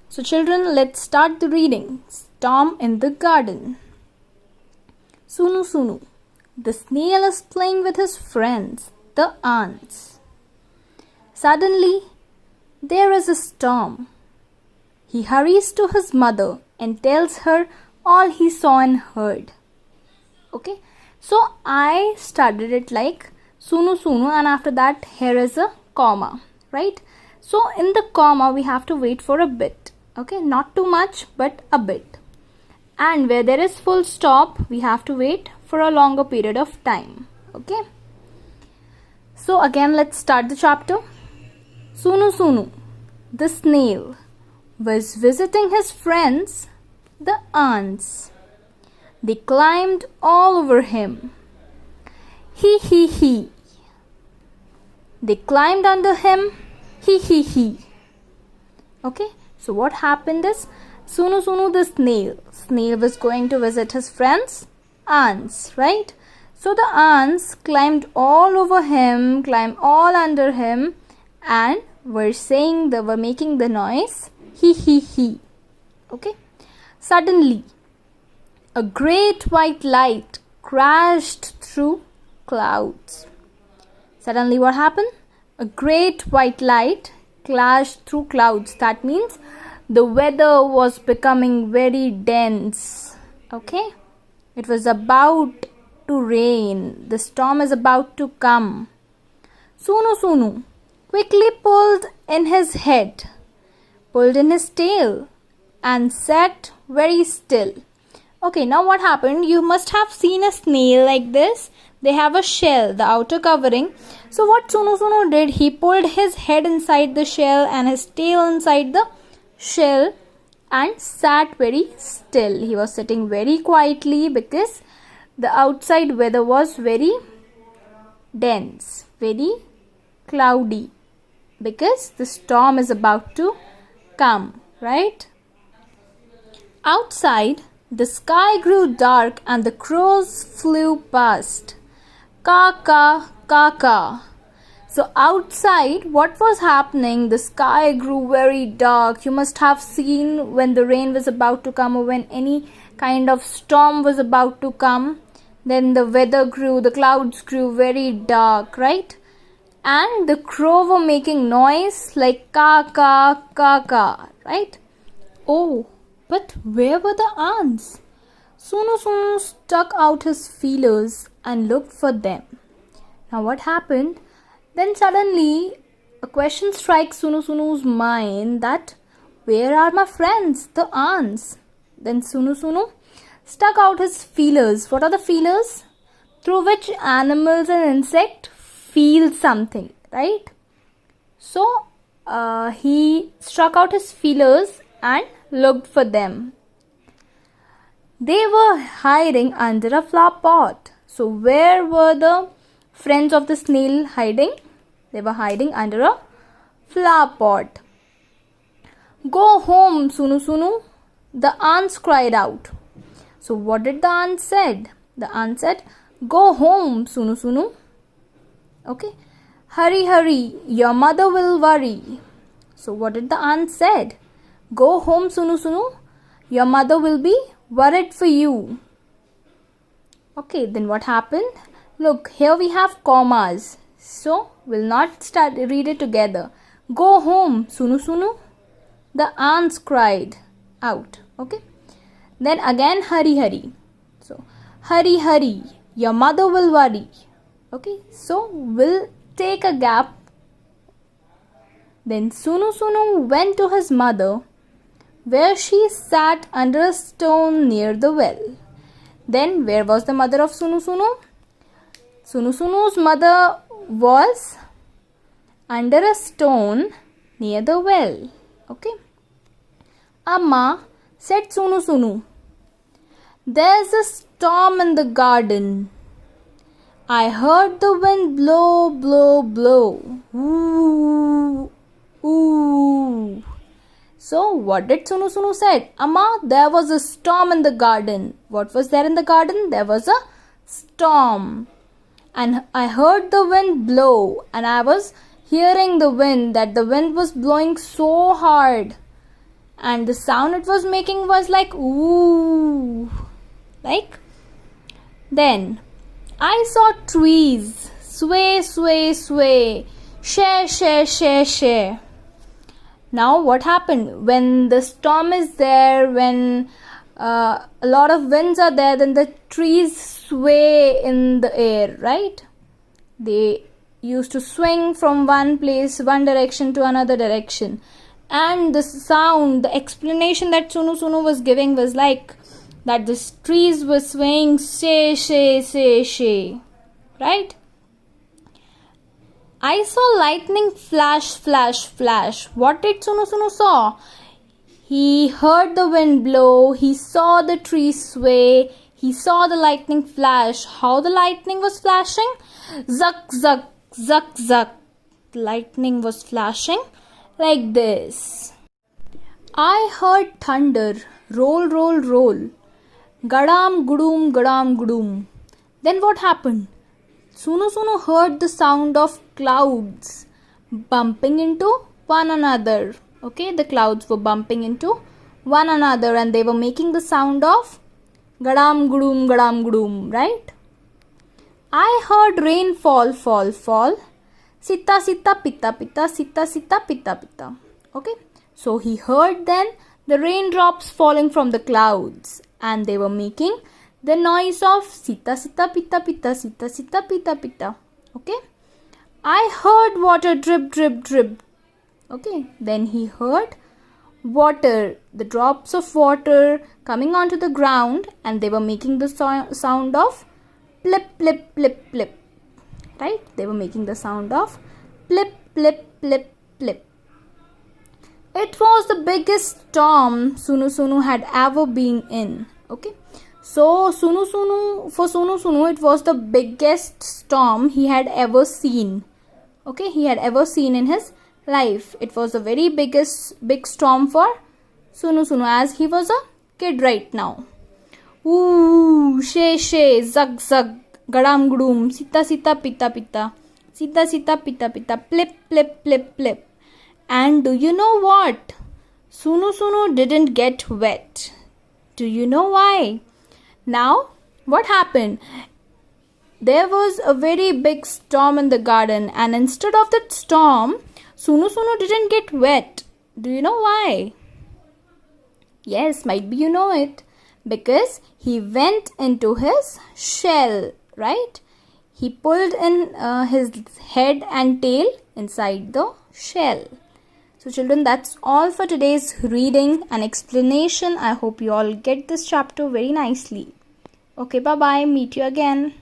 So children, let's start the reading. Storm in the garden. Sunu Sunu. The snail is playing with his friends, the ants. Suddenly, there is a storm. He hurries to his mother and tells her all he saw and heard. Okay, so I started it like Sunu Sunu, and after that here is a comma, right? So in the comma we have to wait for a bit. Okay, not too much but a bit. And where there is full stop, we have to wait for a longer period of time. Okay. So again, let's start the chapter. Sunu Sunu, the snail, was visiting his friends, the ants. They climbed all over him. He, he, he. They climbed under him. He, he, he. Okay. So what happened is, Sunu Sunu the snail was going to visit his friends, ants, right? So the ants climbed all over him, climbed all under him, and were making the noise, he, he, he. Okay. Suddenly, a great white light crashed through clouds. Suddenly what happened? A great white light crashed through clouds. That means the weather was becoming very dense. Okay. It was about to rain. The storm is about to come. Sunu Sunu quickly pulled in his head, pulled in his tail, and sat very still. Okay, now what happened? You must have seen a snail like this. They have a shell, the outer covering. So what Sunu Sunu did, he pulled his head inside the shell and his tail inside the shell and sat very still. He was sitting very quietly because the outside weather was very dense, very cloudy, because the storm is about to come, right? Outside, the sky grew dark and the crows flew past. Ka ka ka ka. So outside, what was happening? The sky grew very dark. You must have seen when the rain was about to come or when any kind of storm was about to come. Then the weather grew, the clouds grew very dark, right? And the crow were making noise like ka ka ka ka, right? Oh, but where were the ants? Sunu Sunu stuck out his feelers and looked for them. Now what happened? Then suddenly a question strikes Sunu Sunu's mind that where are my friends, the ants? Then Sunu Sunu stuck out his feelers. What are the feelers? Through which animals and insects feel something, right? So he struck out his feelers and looked for them. They were hiding under a flower pot. So where were the friends of the snail hiding? They were hiding under a flower pot. Go home, Sunu Sunu, the ants cried out. So what did the ant said? The ant said, go home, Sunu Sunu. Okay. Hurry, hurry, your mother will worry. So what did the ant said? Go home, Sunu Sunu, your mother will be worried for you. Okay, then what happened? Look, here we have commas. So we'll not read it together. Go home, Sunu Sunu, the ants cried out. Okay. Then again, hurry, hurry. So hurry, hurry, your mother will worry. Okay. So we'll take a gap. Then Sunu Sunu went to his mother, where she sat under a stone near the well. Then where was the mother of Sunu Sunu? Sunu Sunu's mother was under a stone near the well. Okay. Amma, said Sunu Sunu, there's a storm in the garden. I heard the wind blow, blow, blow. Ooh, ooh. So what did Sunu Sunu said? Amma, there was a storm in the garden. What was there in the garden? There was a storm. And I heard the wind blow, and I was hearing the wind, that the wind was blowing so hard. and the sound it was making was like ooh. Like, then I saw trees sway, sway, sway, share, share, share, share. Now what happened? When the storm is there, when a lot of winds are there, then the trees sway in the air, right? They used to swing from one place, one direction to another direction. And the sound, the explanation that Sunu was giving was like that the trees were swaying, shay, shay, shay, shay, right? I saw lightning flash, flash, flash. What did Sunu saw? He heard the wind blow, he saw the trees sway, he saw the lightning flash. How the lightning was flashing? Zuck, zuck, zuck, zuck. The lightning was flashing like this. I heard thunder, roll, roll, roll. Gadam, gudum, gadam, gudum. Then what happened? Sunu heard the sound of clouds bumping into one another. Okay, the clouds were bumping into one another and they were making the sound of gadam, gudum, right? I heard rain fall, fall, fall. Sita, sita, pita, pita, sita, sita, pita, pita. Okay, so he heard then the raindrops falling from the clouds and they were making the noise of sita, sita, pita, pita, sita, sita, pita, pita. Okay, I heard water drip, drip, drip. Okay, then he heard water, the drops of water coming onto the ground and they were making the sound of plip, plip, plip, plip. Right? They were making the sound of plip, plip, plip, plip. It was the biggest storm Sunu had ever been in. Okay, so for Sunu, it was the biggest storm he had ever seen. Okay, he had ever seen in his life. It was the very big storm for Sunu as he was a kid right now. Ooh, she, zag, zag, gadam, gudum, sita, sita, pita, pita, sita, sita, pita, pita, plip, plip, plip, plip. And do you know what? Sunu didn't get wet. Do you know why? Now, what happened? There was a very big storm in the garden, and instead of that storm, Sunu didn't get wet. Do you know why? Yes, might be you know it. Because he went into his shell, right? He pulled in his head and tail inside the shell. So children, that's all for today's reading and explanation. I hope you all get this chapter very nicely. Okay, bye-bye. Meet you again.